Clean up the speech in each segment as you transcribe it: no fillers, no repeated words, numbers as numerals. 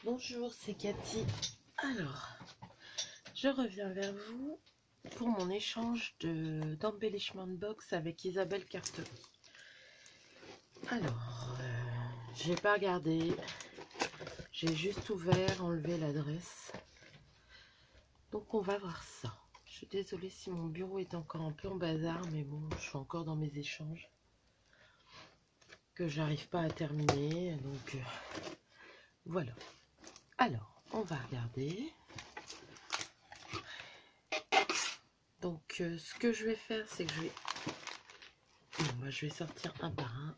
Bonjour, c'est Cathy. Alors, je reviens vers vous pour mon échange d'embellissement de box avec Isabelle Cartery. Alors, j'ai pas regardé, j'ai juste ouvert, enlevé l'adresse. Donc on va voir ça. Je suis désolée si mon bureau est encore un peu en bazar, mais bon, je suis encore dans mes échanges que j'arrive pas à terminer, donc voilà. Alors, on va regarder. Donc, ce que je vais faire, c'est que je vais sortir un par un.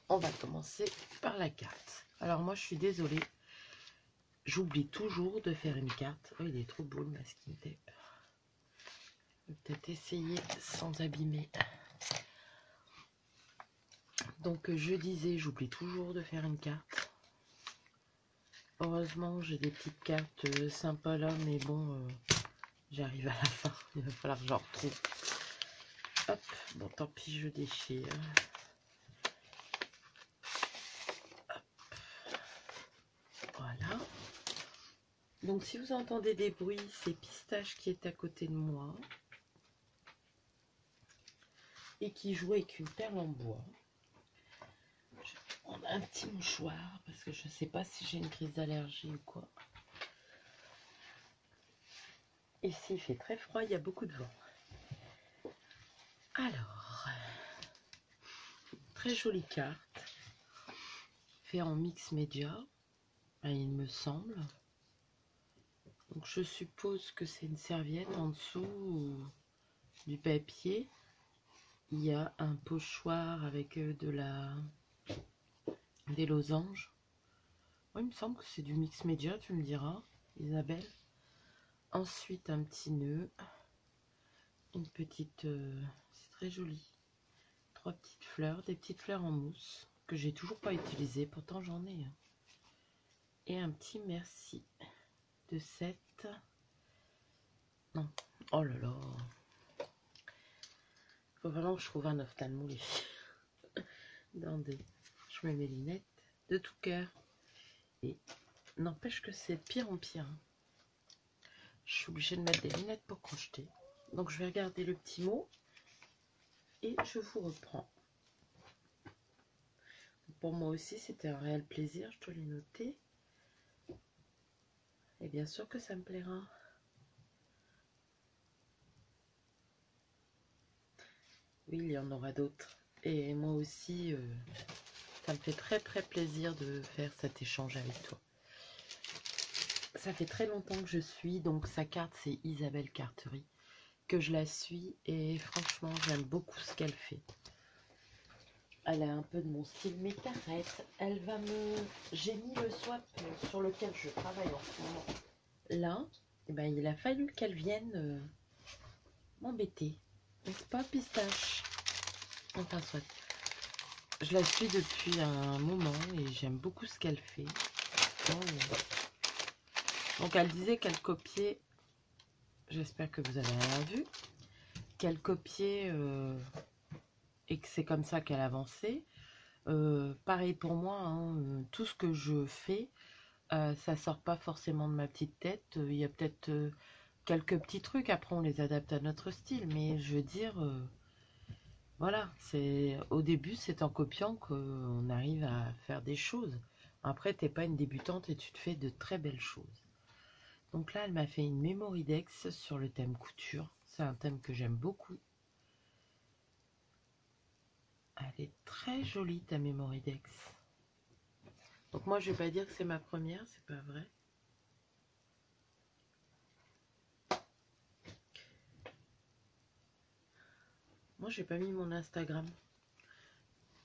On va commencer par la carte. Alors, moi, je suis désolée. J'oublie toujours de faire une carte. Oh, il est trop beau, le masking tape. Je vais peut-être essayer sans abîmer. Donc, je disais, j'oublie toujours de faire une carte. Heureusement, j'ai des petites cartes sympas là, mais bon, j'arrive à la fin. Il va falloir que j'en retrouve. Hop, bon, tant pis, je déchire. Hop. Voilà. Donc, si vous entendez des bruits, c'est Pistache qui est à côté de moi et qui joue avec une perle en bois. Je vais prendre un petit mouchoir parce que je ne sais pas si j'ai une crise d'allergie ou quoi. Ici, il fait très froid, il y a beaucoup de vent. Alors, très jolie carte, fait en mix média, il me semble. Donc, je suppose que c'est une serviette en dessous du papier. Il y a un pochoir avec des losanges. Ouais, il me semble que c'est du mix média, tu me diras, Isabelle. Ensuite, un petit nœud. Une petite... c'est très joli. 3 petites fleurs, des petites fleurs en mousse que j'ai toujours pas utilisées, pourtant j'en ai. Et un petit merci de 7. Non, oh là là. Faut vraiment que je trouve un ophtalmo, les filles. Attendez, je mets mes lunettes de tout cœur. Et n'empêche que c'est de pire en pire. Je suis obligée de mettre des lunettes pour crocheter. Donc je vais regarder le petit mot et je vous reprends. Pour moi aussi, c'était un réel plaisir, je dois les noter. Et bien sûr que ça me plaira. Oui, il y en aura d'autres. Et moi aussi, ça me fait très très plaisir de faire cet échange avec toi. Ça fait très longtemps que je suis, donc sa carte c'est Isabelle Cartery, que je la suis et franchement j'aime beaucoup ce qu'elle fait. Elle a un peu de mon style, mais t'arrête, elle va me... J'ai mis le swap sur lequel je travaille en ce moment. Là, eh ben, il a fallu qu'elle vienne m'embêter. N'est-ce pas, Pistache? Enfin, soit. Je la suis depuis un moment et j'aime beaucoup ce qu'elle fait. Donc, elle disait qu'elle copiait... J'espère que vous avez rien vu. Qu'elle copiait et que c'est comme ça qu'elle avançait. Pareil pour moi, hein, tout ce que je fais, ça sort pas forcément de ma petite tête. Il y a peut-être quelques petits trucs, après on les adapte à notre style, mais je veux dire, voilà, c'est au début c'est en copiant qu'on arrive à faire des choses. Après, t'es pas une débutante et tu te fais de très belles choses. Donc là, elle m'a fait une mémoridex sur le thème couture. C'est un thème que j'aime beaucoup. Elle est très jolie, ta mémoridex. Donc moi, je vais pas dire que c'est ma première, c'est pas vrai. Moi, j'ai pas mis mon Instagram.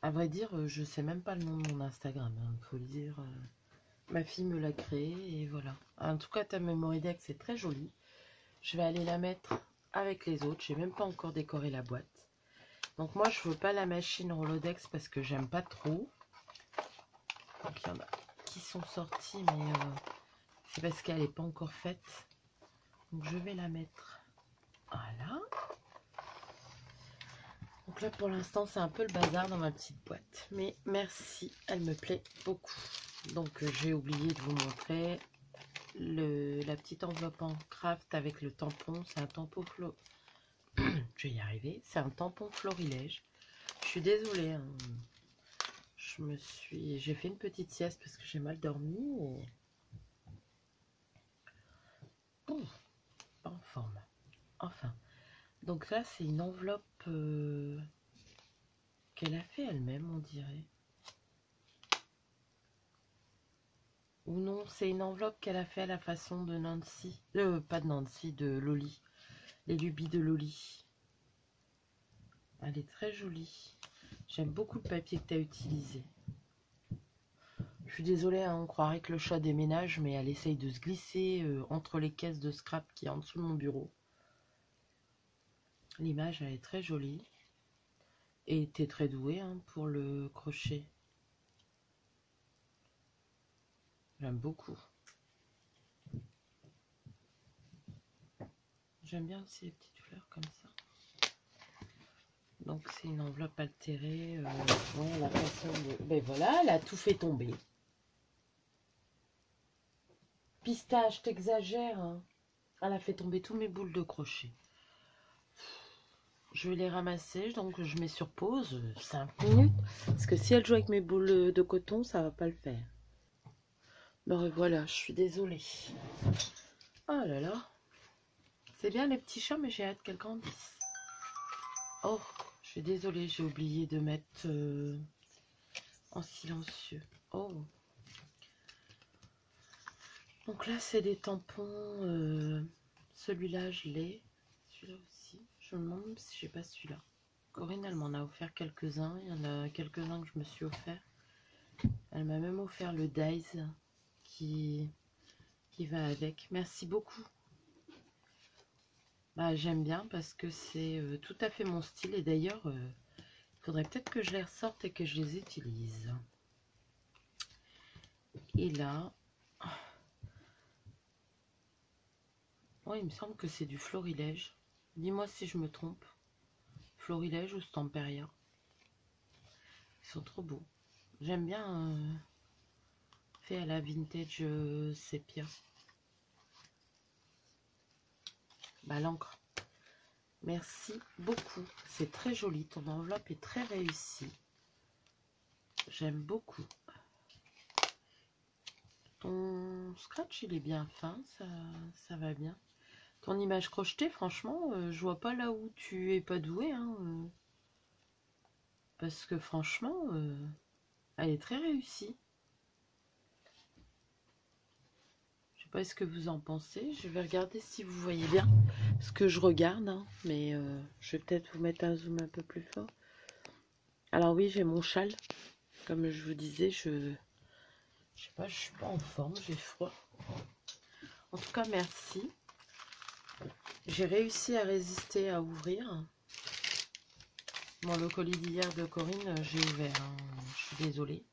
À vrai dire, je sais même pas le nom de mon Instagram. Hein, faut le dire. Ma fille me l'a créé et voilà. En tout cas, ta mémoridex est très jolie. Je vais aller la mettre avec les autres. J'ai même pas encore décoré la boîte. Donc moi, je veux pas la machine Rolodex parce que j'aime pas trop. Donc il y en a qui sont sortis, mais c'est parce qu'elle n'est pas encore faite. Donc je vais la mettre. Voilà. Donc là, pour l'instant, c'est un peu le bazar dans ma petite boîte. Mais merci, elle me plaît beaucoup. Donc j'ai oublié de vous montrer la petite enveloppe en craft avec le tampon. C'est un tampon je vais y arriver. C'est un tampon florilège. Je suis désolée, hein. J'ai fait une petite sieste parce que j'ai mal dormi. Et... Ouh, pas en forme. Enfin. Donc là, c'est une enveloppe qu'elle a fait elle-même, on dirait. Ou non, c'est une enveloppe qu'elle a fait à la façon de Nancy. Pas de Nancy, de Loli. Les lubies de Loli. Elle est très jolie. J'aime beaucoup le papier que tu as utilisé. Je suis désolée, hein, on croirait que le chat déménage, mais elle essaye de se glisser entre les caisses de scrap qui est en dessous de mon bureau. L'image, elle est très jolie. Et tu es très douée, hein, pour le crochet. J'aime beaucoup. J'aime bien aussi les petites fleurs comme ça. Donc c'est une enveloppe altérée. Ouais, la façon de... Ben voilà, elle a tout fait tomber. Pistache, t'exagères, hein. Elle a fait tomber tous mes boules de crochet. Je vais les ramasser, donc je mets sur pause 5 minutes. Parce que si elle joue avec mes boules de coton, ça va pas le faire. Bon, voilà, je suis désolée. Oh là là. C'est bien les petits chats, mais j'ai hâte qu'elles grandissent. Oh, je suis désolée, j'ai oublié de mettre en silencieux. Oh. Donc là, c'est des tampons. Celui-là, je l'ai. Celui-là aussi. Je me demande si j'ai pas celui-là. Corinne, elle m'en a offert quelques-uns. Il y en a quelques-uns que je me suis offert. Elle m'a même offert le Dies qui va avec. Merci beaucoup. Bah, j'aime bien parce que c'est tout à fait mon style. Et d'ailleurs, il faudrait peut-être que je les ressorte et que je les utilise. Et là... Oh, il me semble que c'est du florilège. Dis-moi si je me trompe. Florilège ou Stamperia. Ils sont trop beaux. J'aime bien fait à la vintage sépia. Bah, l'encre. Merci beaucoup. C'est très joli. Ton enveloppe est très réussie. J'aime beaucoup. Ton scratch, il est bien fin. Ça va bien. Ton image crochetée, franchement, je vois pas là où tu es pas doué. Hein, parce que franchement, elle est très réussie. Je sais pas ce que vous en pensez. Je vais regarder si vous voyez bien ce que je regarde. Hein, mais je vais peut-être vous mettre un zoom un peu plus fort. Alors oui, j'ai mon châle. Comme je vous disais, je sais pas, je suis pas en forme, j'ai froid. En tout cas, merci. J'ai réussi à résister à ouvrir. Bon, le colis d'hier de Corinne, j'ai ouvert. Hein. Je suis désolée.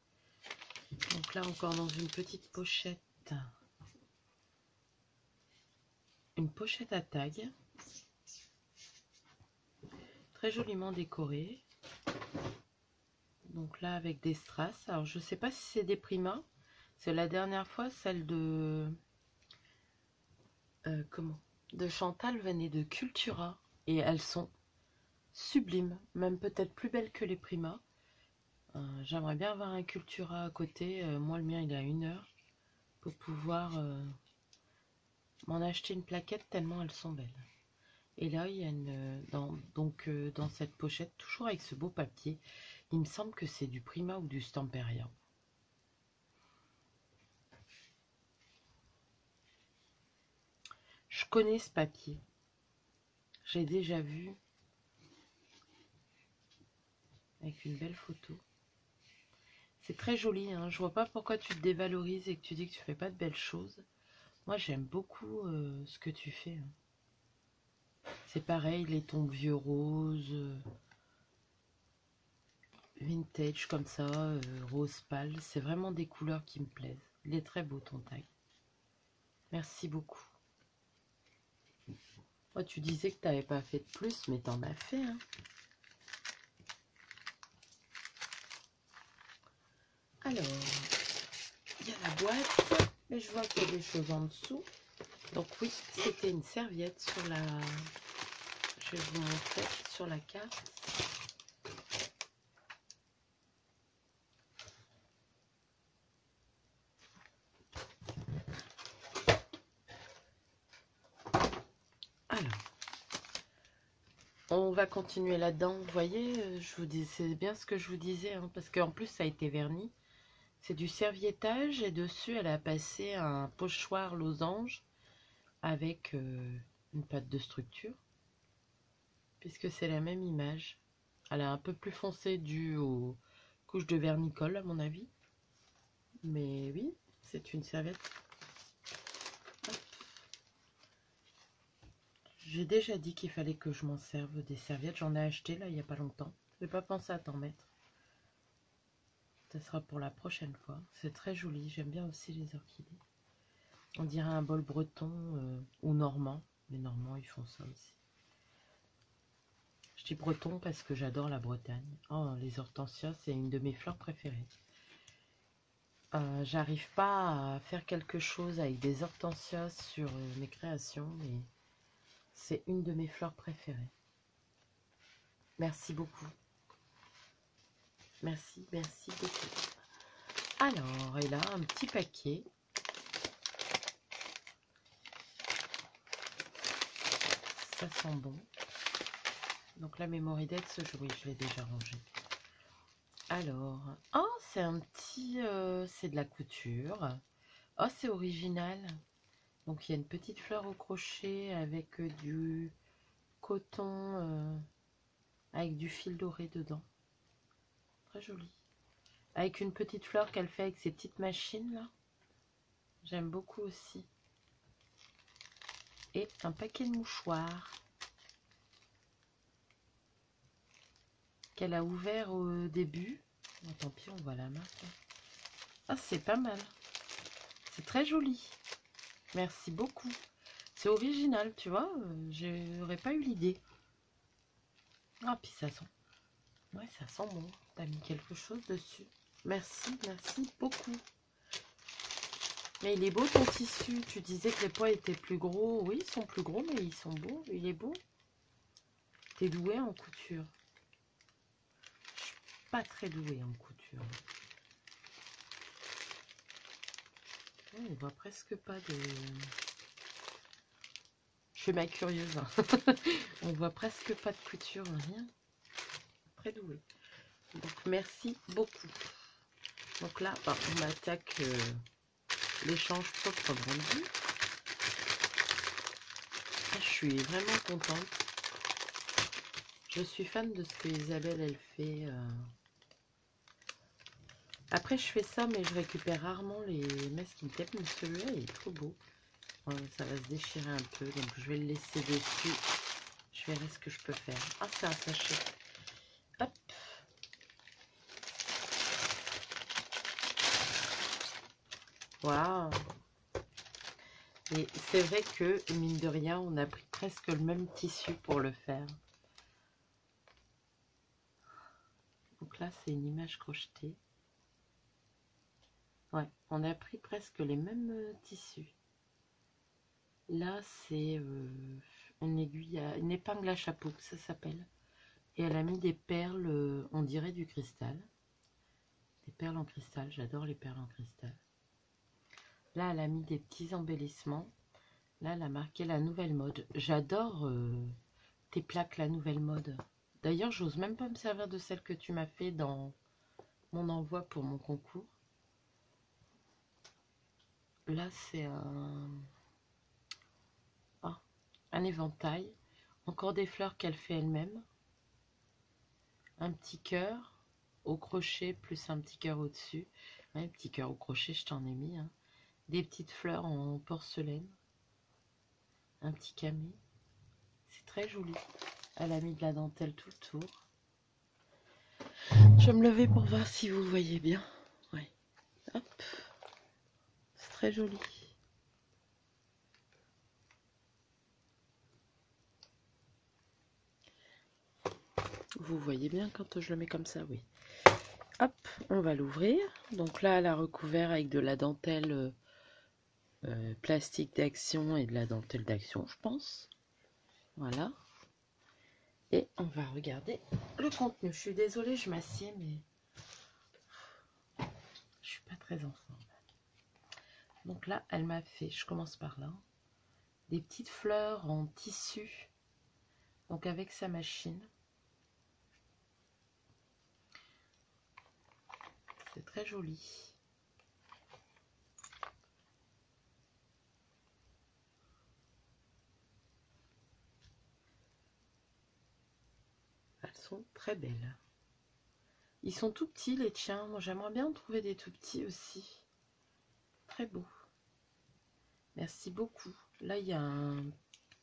Donc là, encore dans une petite pochette. Une pochette à tag. Très joliment décorée. Donc là, avec des strass. Alors, je sais pas si c'est des Prima. C'est la dernière fois, celle de... de Chantal venait de Cultura. Et elles sont sublimes. Même peut-être plus belles que les Prima. J'aimerais bien avoir un Cultura à côté. Moi, le mien, il est à 1 heure. Pour pouvoir m'en acheter une plaquette tellement elles sont belles. Et là, il y a une... dans cette pochette, toujours avec ce beau papier, il me semble que c'est du Prima ou du Stamperia. Je connais ce papier. J'ai déjà vu. Avec une belle photo. C'est très joli, hein. Je vois pas pourquoi tu te dévalorises et que tu dis que tu fais pas de belles choses. Moi, j'aime beaucoup ce que tu fais. Hein. C'est pareil, les tons vieux roses, vintage comme ça, rose pâle. C'est vraiment des couleurs qui me plaisent. Il est très beau ton tag. Merci beaucoup. Oh, tu disais que tu n'avais pas fait de plus, mais tu en as fait. Hein. Alors, y a la boîte, mais je vois qu'il y a des choses en dessous. Donc oui, c'était une serviette sur la... Je vais vous montrer sur la carte. Alors, on va continuer là-dedans. Vous voyez, je vous dis, c'est bien ce que je vous disais, hein, parce qu'en plus ça a été verni. C'est du serviettage et dessus elle a passé un pochoir losange avec une pâte de structure, puisque c'est la même image. Elle est un peu plus foncée due aux couches de vernicole à mon avis. Mais oui, c'est une serviette. J'ai déjà dit qu'il fallait que je m'en serve des serviettes. J'en ai acheté là il n'y a pas longtemps. Je n'ai pas pensé à t'en mettre. Ça sera pour la prochaine fois. C'est très joli. J'aime bien aussi les orchidées. On dirait un bol breton ou normand. Les Normands, ils font ça aussi. Je dis breton parce que j'adore la Bretagne. Oh, les hortensias, c'est une de mes fleurs préférées. J'arrive pas à faire quelque chose avec des hortensias sur mes créations, mais c'est une de mes fleurs préférées. Merci beaucoup. Merci, merci beaucoup. Alors, et là, un petit paquet. Ça sent bon. Donc la mémoridette, oui, je l'ai déjà rangé. Alors, oh, c'est un petit... c'est de la couture. Oh, c'est original. Donc il y a une petite fleur au crochet avec du coton, avec du fil doré dedans. Très joli. Avec une petite fleur qu'elle fait avec ses petites machines là. J'aime beaucoup aussi. Et un paquet de mouchoirs qu'elle a ouvert au début. Oh, tant pis, on voit la marque. Ah, c'est pas mal. C'est très joli. Merci beaucoup. C'est original, tu vois. J'aurais pas eu l'idée. Ah, puis ça sent. Ouais, ça sent bon. T'as mis quelque chose dessus. Merci, merci beaucoup. Mais il est beau ton tissu. Tu disais que les pois étaient plus gros. Oui, ils sont plus gros, mais ils sont beaux. Il est beau. T'es doué en couture. Je suis pas très douée en couture. On voit presque pas de... Je fais ma curieuse. Hein. On voit presque pas de couture, rien. Très douée. Donc merci beaucoup. Donc là, on attaque l'échange propre brandi. Je suis vraiment contente. Je suis fan de ce que Isabelle elle fait. Après je fais ça, mais je récupère rarement les masking tape. Mais celui-là il est trop beau. Ça va se déchirer un peu, donc je vais le laisser dessus. Je verrai ce que je peux faire. Ah, c'est un sachet. Hop. Waouh. Et c'est vrai que, mine de rien, on a pris presque le même tissu pour le faire. Donc là, c'est une image crochetée. Ouais, on a pris presque les mêmes tissus. Là, c'est une aiguille, une épingle à chapeau, ça s'appelle. Et elle a mis des perles, on dirait du cristal. Des perles en cristal, j'adore les perles en cristal. Là, elle a mis des petits embellissements. Là, elle a marqué la nouvelle mode. J'adore tes plaques, la nouvelle mode. D'ailleurs, j'ose même pas me servir de celle que tu m'as fait dans mon envoi pour mon concours. Là, c'est un éventail. Encore des fleurs qu'elle fait elle-même. Un petit cœur au crochet, plus un petit cœur au-dessus. Un petit cœur au crochet, je t'en ai mis. Hein. Des petites fleurs en porcelaine. Un petit camé. C'est très joli. Elle a mis de la dentelle tout autour. Je vais me lever pour voir si vous voyez bien. Ouais. Hop. C'est très joli. Vous voyez bien quand je le mets comme ça, oui. Hop. on va l'ouvrir. Donc là, elle a recouvert avec de la dentelle plastique d'action et de la dentelle d'action, je pense. Voilà. Et on va regarder le contenu. Je suis désolée, je m'assieds, mais je suis pas très en forme. Donc là, elle m'a fait, je commence par là, des petites fleurs en tissu. Donc avec sa machine. C'est très joli. Elles sont très belles. Ils sont tout petits les tiens. Moi j'aimerais bien trouver des tout petits aussi. Très beau. Merci beaucoup. Là il y a un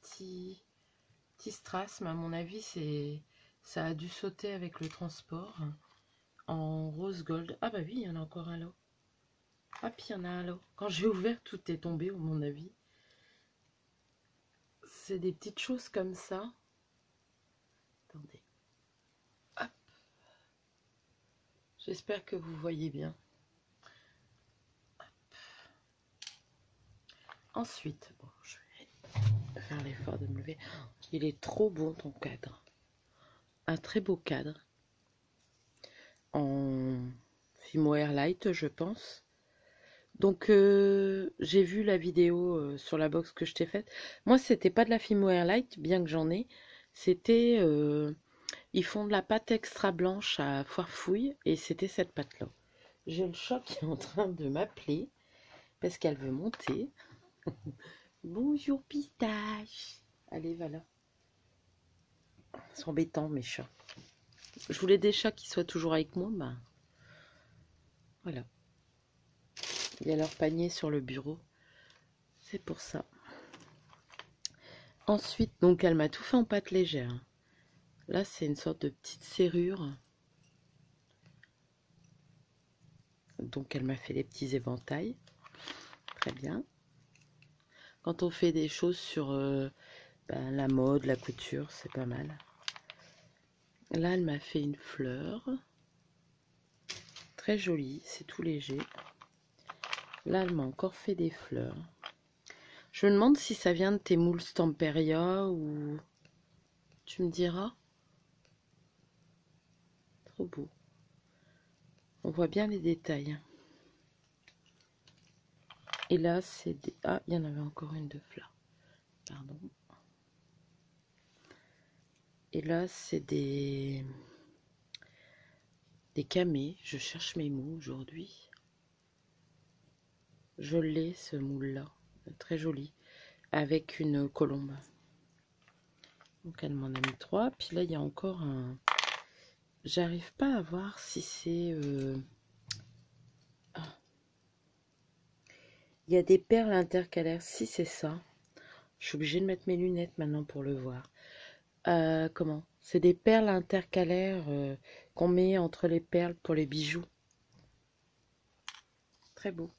petit strass, mais à mon avis ça a dû sauter avec le transport. En rose gold. Ah bah oui, il y en a encore un là. Ah puis il y en a un là. Quand j'ai ouvert, tout est tombé à mon avis. C'est des petites choses comme ça. Attendez. Hop. J'espère que vous voyez bien. Hop. Ensuite, bon, je vais faire l'effort de me lever. Il est trop beau ton cadre. Un très beau cadre. En Fimo Airlight, je pense. Donc, j'ai vu la vidéo sur la box que je t'ai faite. Moi, c'était pas de la Fimo Airlight, bien que j'en ai. C'était... ils font de la pâte extra blanche à Foire Fouille. Et c'était cette pâte-là. J'ai le chat qui est en train de m'appeler. Parce qu'elle veut monter. Bonjour, pistache. Allez, voilà. Ils sont embêtants, mes chats. Je voulais des chats qui soient toujours avec moi. Ben, voilà. Il y a leur panier sur le bureau. C'est pour ça. Ensuite, donc, elle m'a tout fait en pâte légère. Là, c'est une sorte de petite serrure. Donc, elle m'a fait les petits éventails. Très bien. Quand on fait des choses sur la mode, la couture, c'est pas mal. Là, elle m'a fait une fleur. Très jolie, c'est tout léger. Là, elle m'a encore fait des fleurs. Je me demande si ça vient de tes moules Stamperia ou... Tu me diras. Trop beau. On voit bien les détails. Et là, c'est des... Ah, il y en avait encore une de fleurs. Pardon. Et là, c'est des camées. Je cherche mes mots aujourd'hui. Je l'ai, ce moule-là. Très joli. Avec une colombe. Donc, elle m'en a mis 3. Puis là, il y a encore un... J'arrive pas à voir si c'est... Ah. Il y a des perles intercalaires. Si c'est ça. Je suis obligée de mettre mes lunettes maintenant pour le voir. Comment? C'est des perles intercalaires qu'on met entre les perles pour les bijoux. Très beau.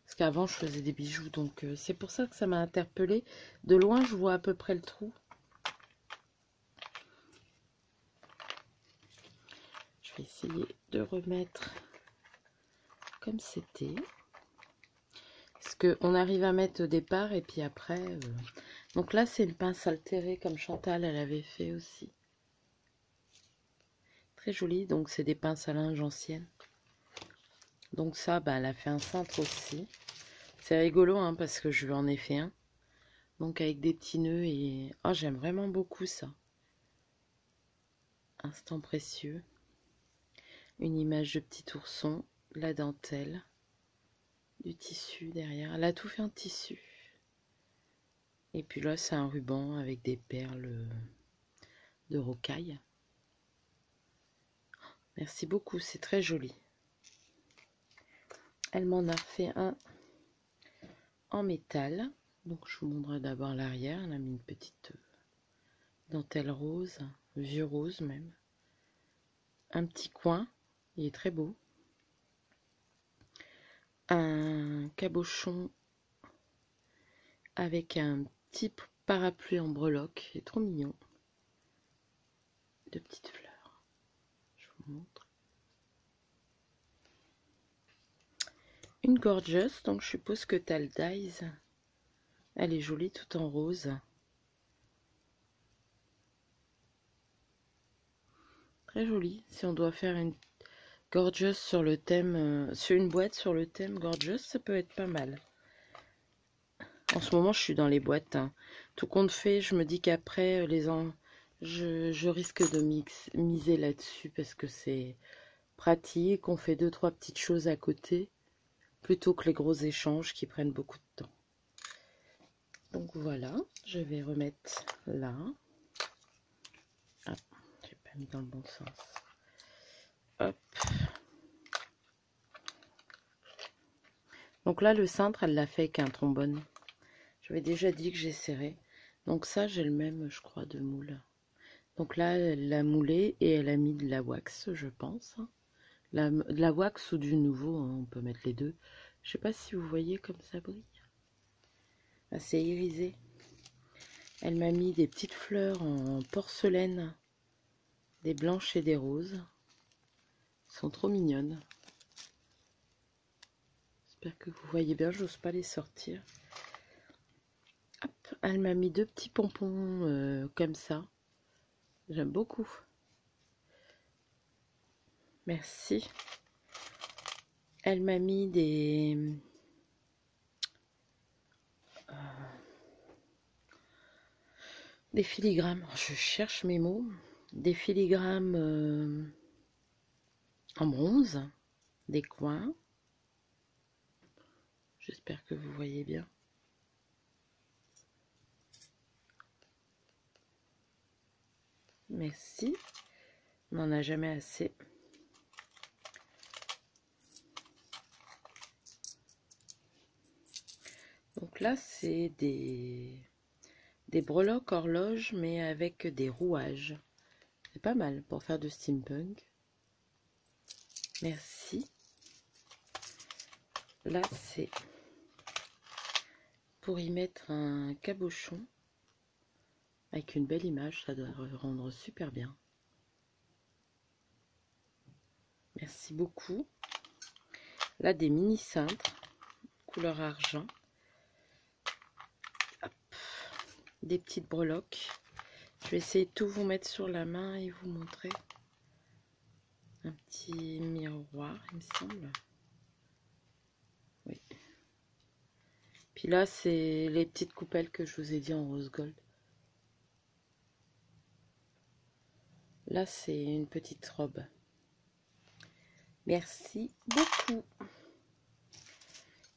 Parce qu'avant, je faisais des bijoux. Donc, c'est pour ça que ça m'a interpellée. De loin, je vois à peu près le trou. Je vais essayer de remettre comme c'était. Parce qu'on arrive à mettre au départ et puis après... Donc là, c'est une pince altérée comme Chantal, elle avait fait aussi. Très jolie. Donc, c'est des pinces à linge anciennes. Donc ça, bah, elle a fait un cintre aussi. C'est rigolo, hein, parce que je lui en ai fait un. Donc avec des petits nœuds et... Oh, j'aime vraiment beaucoup ça. Instant précieux. Une image de petit ourson. La dentelle. Du tissu derrière. Elle a tout fait en tissu. Et puis là, c'est un ruban avec des perles de rocaille. Merci beaucoup, c'est très joli. Elle m'en a fait un en métal. Donc je vous montrerai d'abord l'arrière. Elle a mis une petite dentelle rose, vieux rose même. Un petit coin, il est très beau. Un cabochon avec un petit parapluie en breloque, il est trop mignon. De petites fleurs. Je vous montre. Une gorgeous, donc je suppose que tu as le Dies. Elle est jolie tout en rose. Très jolie. Si on doit faire une gorgeous sur le thème, sur une boîte sur le thème gorgeous, ça peut être pas mal. En ce moment, je suis dans les boîtes. Hein. Tout compte fait, je me dis qu'après, je risque de miser là-dessus parce que c'est pratique. On fait 2-3 petites choses à côté plutôt que les gros échanges qui prennent beaucoup de temps. Donc voilà, je vais remettre là. Ah, j'ai pas mis dans le bon sens. Hop. Donc là, le cintre, elle l'a fait avec un trombone. J'avais déjà dit que j'essaierais. Donc ça, j'ai le même, je crois, de moule. Donc là, elle l'a moulé et elle a mis de la wax, je pense. De la wax ou du nouveau, hein, on peut mettre les deux. Je sais pas si vous voyez comme ça brille. Ah, c'est irisé. Elle m'a mis des petites fleurs en porcelaine, des blanches et des roses. Elles sont trop mignonnes. J'espère que vous voyez bien, j'ose pas les sortir. Hop, elle m'a mis 2 petits pompons comme ça. J'aime beaucoup. Merci. Elle m'a mis des filigranes. Je cherche mes mots. Des filigranes en bronze, des coins. J'espère que vous voyez bien. Merci. On n'en a jamais assez. Donc là, c'est des breloques horloges, mais avec des rouages. C'est pas mal pour faire du steampunk. Merci. Là, c'est pour y mettre un cabochon avec une belle image. Ça doit rendre super bien. Merci beaucoup. Là, des mini cintres, couleur argent. Hop. Des petites breloques. Je vais essayer de tout vous mettre sur la main et vous montrer. Un petit miroir, il me semble. Oui. Puis là, c'est les petites coupelles que je vous ai dit en rose gold. Là, c'est une petite robe. Merci beaucoup.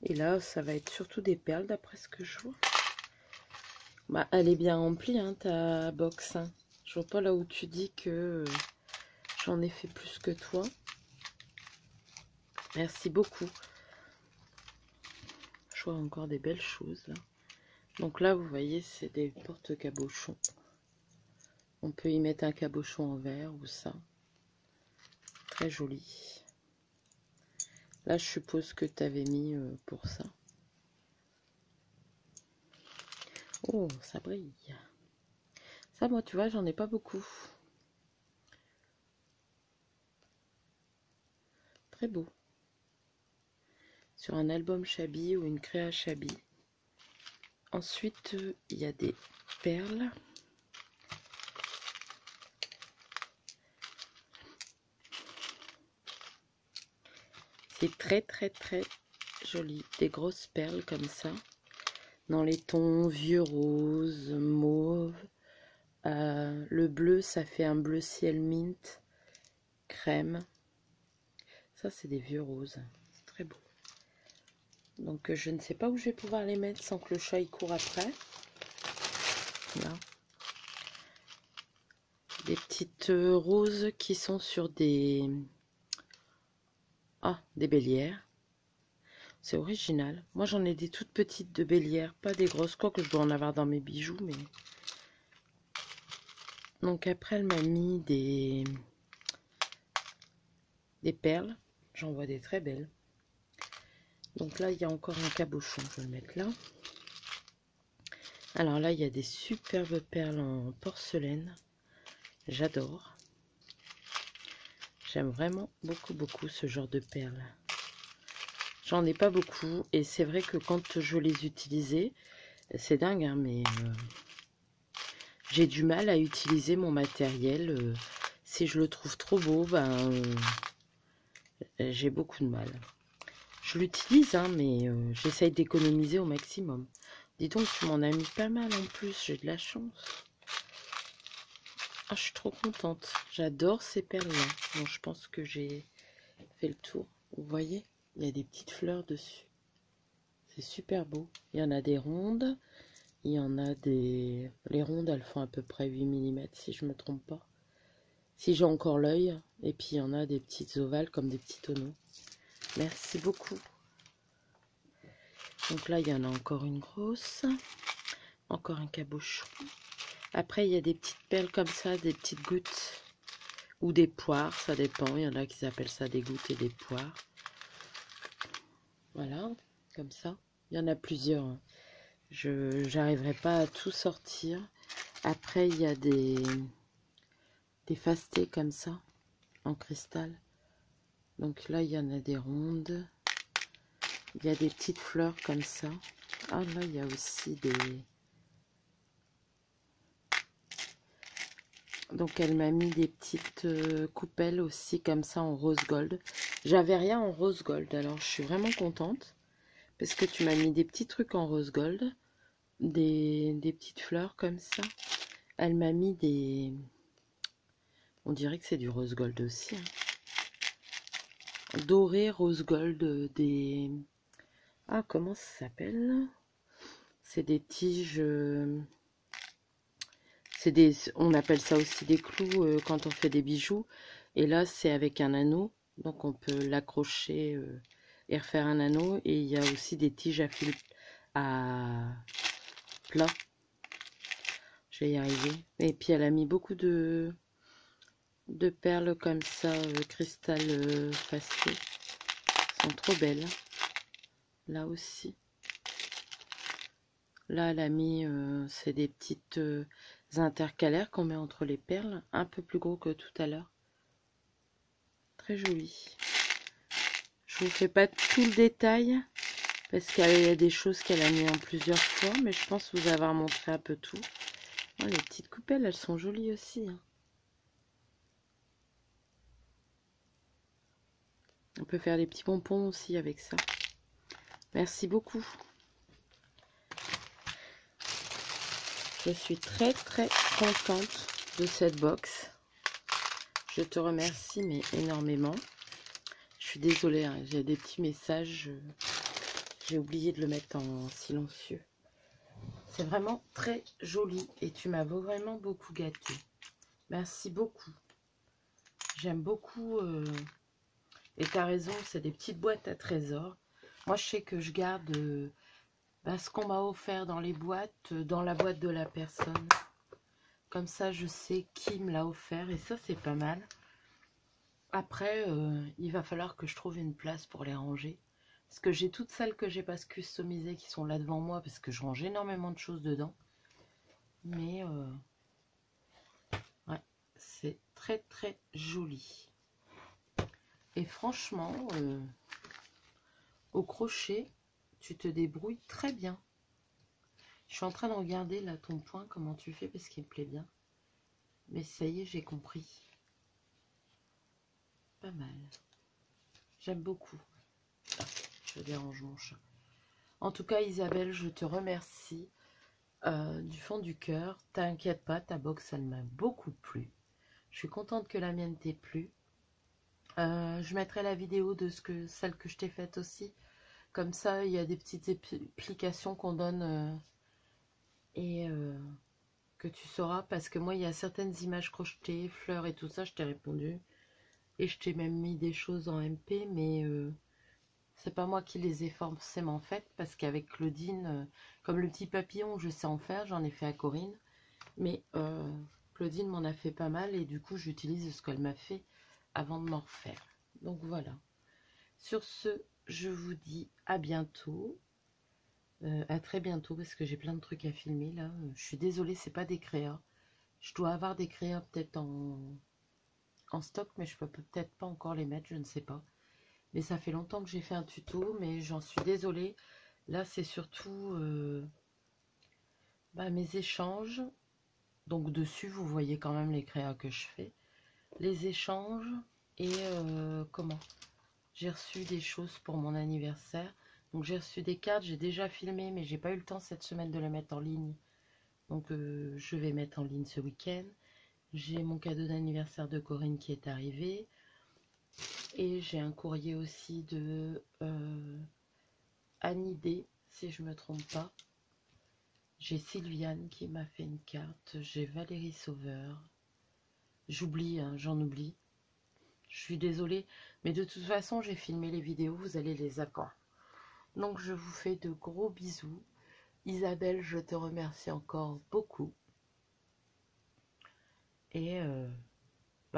Et là, ça va être surtout des perles d'après ce que je vois. Bah, elle est bien remplie, hein, ta box. Hein. Je vois pas là où tu dis que j'en ai fait plus que toi. Merci beaucoup. Je vois encore des belles choses là. Donc là, vous voyez, c'est des porte-cabochons. On peut y mettre un cabochon en verre ou ça. Très joli. Là, je suppose que tu avais mis pour ça. Oh, ça brille. Ça, moi, tu vois, j'en ai pas beaucoup. Très beau. Sur un album Shabby ou une créa Shabby. Ensuite, il y a des perles. C'est très, très, très joli. Des grosses perles comme ça. Dans les tons vieux rose, mauve. Le bleu, ça fait un bleu ciel mint, crème. Ça, c'est des vieux roses. C'est très beau. Donc, je ne sais pas où je vais pouvoir les mettre sans que le chat y court après. Là. Des petites roses qui sont sur des... Ah, des bélières. C'est original. Moi, j'en ai des toutes petites de bélières, pas des grosses. Quoi que je dois en avoir dans mes bijoux, mais... Donc, après, elle m'a mis des perles. J'en vois des très belles. Donc là, il y a encore un cabochon. Je vais le mettre là. Alors là, il y a des superbes perles en porcelaine. J'adore. J'aime vraiment beaucoup, beaucoup ce genre de perles. J'en ai pas beaucoup. Et c'est vrai que quand je les utilisais, c'est dingue, hein, mais j'ai du mal à utiliser mon matériel. Si je le trouve trop beau, j'ai beaucoup de mal. Je l'utilise, hein, mais j'essaye d'économiser au maximum. Dis donc, tu m'en as mis pas mal en plus, j'ai de la chance. Ah, je suis trop contente. J'adore ces perles-là. Bon, je pense que j'ai fait le tour. Vous voyez, il y a des petites fleurs dessus. C'est super beau. Il y en a des rondes. Il y en a des... Les rondes, elles font à peu près 8 mm, si je me trompe pas. Si j'ai encore l'œil. Et puis, il y en a des petites ovales comme des petits tonneaux. Merci beaucoup. Donc là, il y en a encore une grosse. Encore un cabochon. Après, il y a des petites perles comme ça, des petites gouttes. Ou des poires, ça dépend. Il y en a qui appellent ça des gouttes et des poires. Voilà, comme ça. Il y en a plusieurs. Hein. Je n'arriverai pas à tout sortir. Après, il y a des fastés comme ça, en cristal. Donc là, il y en a des rondes. Il y a des petites fleurs comme ça. Ah, là, il y a aussi des... Donc, elle m'a mis des petites coupelles aussi comme ça en rose gold. J'avais rien en rose gold, alors je suis vraiment contente. Parce que tu m'as mis des petits trucs en rose gold. Des petites fleurs comme ça. Elle m'a mis des... On dirait que c'est du rose gold aussi. Hein. Doré, rose gold, des... Ah, comment ça s'appelle? C'est des tiges... On appelle ça aussi des clous quand on fait des bijoux. Et là, c'est avec un anneau. Donc, on peut l'accrocher et refaire un anneau. Et il y a aussi des tiges à fil à plat. Je vais y arriver. Et puis, elle a mis beaucoup de perles comme ça, cristal fasté. Elles sont trop belles. Là aussi. Là, elle a mis, c'est des petites intercalaires qu'on met entre les perles. Un peu plus gros que tout à l'heure. Très joli. Je vous fais pas tout le détail. Parce qu'il y a des choses qu'elle a mis en plusieurs fois. Mais je pense vous avoir montré un peu tout. Oh, les petites coupelles, elles sont jolies aussi. Hein. On peut faire des petits pompons aussi avec ça. Merci beaucoup. Je suis très très contente de cette box. Je te remercie mais énormément. Je suis désolée, hein, j'ai des petits messages. J'ai oublié de le mettre en silencieux. C'est vraiment très joli et tu m'as vraiment beaucoup gâté. Merci beaucoup. J'aime beaucoup. Et tu as raison, c'est des petites boîtes à trésors. Moi, je sais que je garde ce qu'on m'a offert dans les boîtes, dans la boîte de la personne. Comme ça, je sais qui me l'a offert et ça, c'est pas mal. Après, il va falloir que je trouve une place pour les ranger. Parce que j'ai toutes celles que j'ai pas customisées qui sont là devant moi parce que je range énormément de choses dedans. Mais, ouais, c'est très très joli. Et franchement, au crochet, tu te débrouilles très bien. Je suis en train de regarder là ton point, comment tu fais parce qu'il me plaît bien. Mais ça y est, j'ai compris. Pas mal. J'aime beaucoup. Ah, je dérange mon chat. En tout cas, Isabelle, je te remercie du fond du cœur. T'inquiète pas, ta box, elle m'a beaucoup plu. Je suis contente que la mienne t'ait plu. Je mettrai la vidéo de celle que je t'ai faite aussi. Comme ça, il y a des petites explications qu'on donne et que tu sauras. Parce que moi, il y a certaines images crochetées, fleurs et tout ça, je t'ai répondu. Et je t'ai même mis des choses en MP, mais c'est pas moi qui les ai forcément faites. Parce qu'avec Claudine, comme le petit papillon, je sais en faire, j'en ai fait à Corinne. Mais Claudine m'en a fait pas mal et du coup, j'utilise ce qu'elle m'a fait avant de m'en refaire. Donc voilà. Sur ce, je vous dis à bientôt. À très bientôt parce que j'ai plein de trucs à filmer là. Je suis désolée, c'est pas des créas. Je dois avoir des créas peut-être en stock, mais je peux peut-être pas encore les mettre, je ne sais pas. Mais ça fait longtemps que j'ai fait un tuto, mais j'en suis désolée. Là, c'est surtout mes échanges. Donc dessus, vous voyez quand même les créas que je fais. Les échanges et comment j'ai reçu des choses pour mon anniversaire. Donc j'ai reçu des cartes, j'ai déjà filmé, mais j'ai pas eu le temps cette semaine de les mettre en ligne. Donc je vais mettre en ligne ce week-end. J'ai mon cadeau d'anniversaire de Corinne qui est arrivé. Et j'ai un courrier aussi de Annie D, si je me trompe pas. J'ai Sylviane qui m'a fait une carte. J'ai Valérie Sauveur. J'oublie, hein, j'en oublie. Je suis désolée, mais de toute façon, j'ai filmé les vidéos, vous allez les avoir. Donc, je vous fais de gros bisous. Isabelle, je te remercie encore beaucoup. Et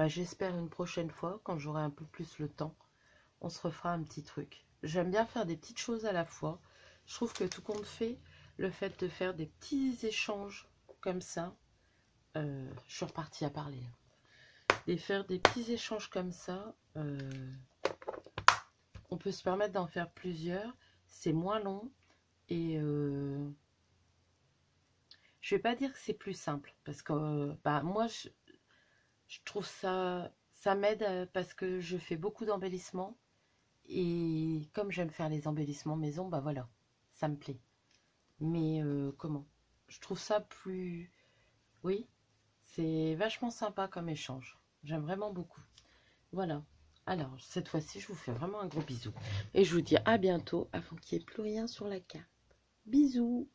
j'espère une prochaine fois, quand j'aurai un peu plus le temps, on se refera un petit truc. J'aime bien faire des petites choses à la fois. Je trouve que tout compte fait, le fait de faire des petits échanges comme ça, je suis repartie à parler. Et faire des petits échanges comme ça, on peut se permettre d'en faire plusieurs. C'est moins long et je vais pas dire que c'est plus simple parce que moi je trouve ça m'aide parce que je fais beaucoup d'embellissements et comme j'aime faire les embellissements maison, voilà, ça me plaît. Mais comment je trouve ça plus, oui, c'est vachement sympa comme échange. J'aime vraiment beaucoup. Voilà. Alors, cette fois-ci, je vous fais vraiment un gros bisou. Et je vous dis à bientôt avant qu'il n'y ait plus rien sur la carte. Bisous!